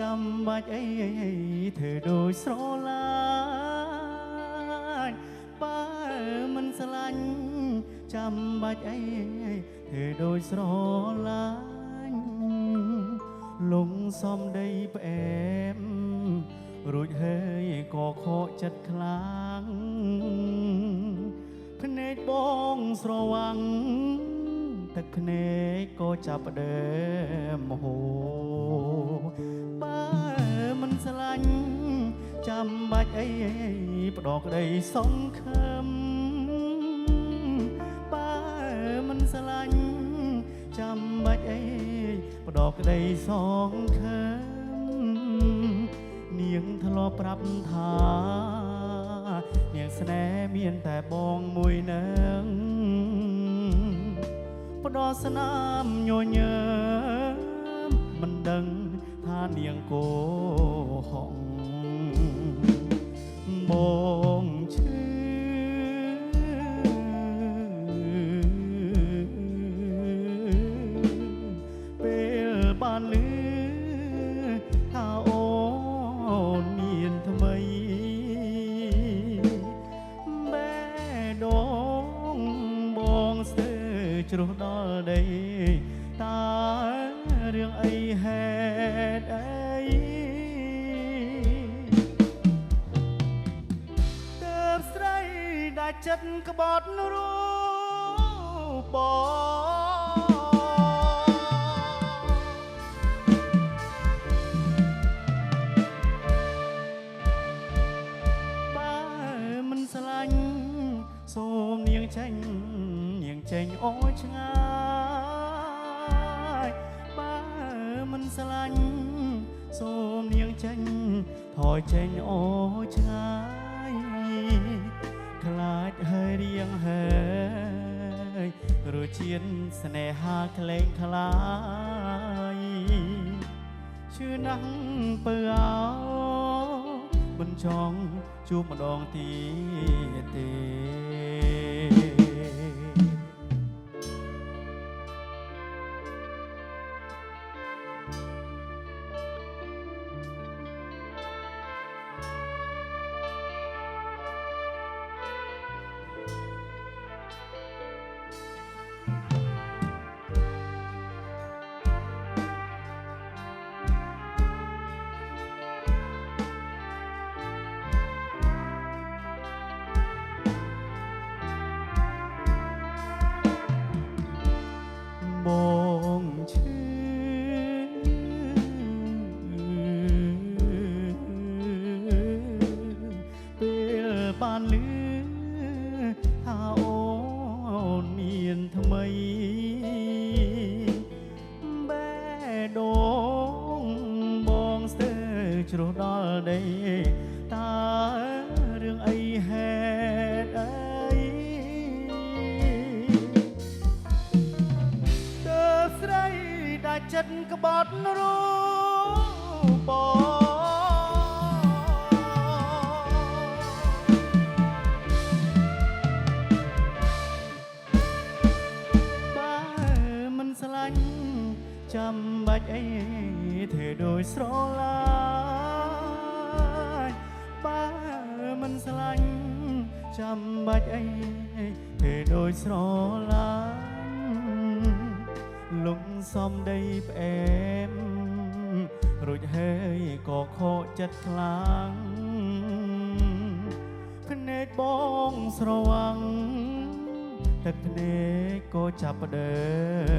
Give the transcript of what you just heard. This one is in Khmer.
ចាំបាច់អីធ្វើដូចស្រឡាញ់បើមិនស្រឡាញ់ចាំបាច់អីធ្វើដូចស្រឡាញ់លងសំដីផ្អែមរួចហើយក៏ខកចិត្តខ្លាំងភ្នែកបងស្រវាំងទឹកភ្នែកក៏ចាប់ផ្ដើមមហោបើមិនស្រឡាញ់ចាំបាច់អីផ្ដោក្តីសង្ឃឹមបើមិនស្រឡាញ់ចាំបាច់អីផ្ដោក្តីសង្ឃឹមនាងធ្លាប់ប្រាប់ថានាងស្នេហ៍មានតែបងមួយនឹងផ្ដោស្នាមញញើមមិនដឹងថានាងកោហងបងឈឺពេលបានលឺថាអូនមានថ្មីបែដងបងស្ទើរជ្រុះដល់ដីតើរឿងអីហេតុអីទើបស្រីដែលចិត្តក្បត់រូបបើមិនស្រឡាញ់សូមនាងចេញនាងចេញអូឆ្ងាយបើមិនស្រឡាញ់សូមនាងចេញថយចេញអូឆ្ងាយខ្លាចហើយរៀងហើយរសជាតិស្នេហាក្លែងខ្លាយឈឺណាស់ពើអោមិនចង់ជួបម្ដងទៀតទេបងឈឺពេលបានលឺថាអូនមានថ្មីបែដងបងស្ទើរជ្រុះដល់ដីតើរឿងអីហេតុអីស្រីដែលចិត្តក្បត់រូបបើមិនស្រឡាញ់ចាំបាច់អីធ្វើដូចស្រឡាញ់បើមិនស្រឡាញ់ចាំបាច់អីធ្វើដូចស្រឡាញ់លំសំដីផ្អែមរួចហើយក៏ខកចិត្តខ្លាំងភ្នែកបងស្រវាំងទឹកភ្នែកក៏ចាប់ផ្ដើ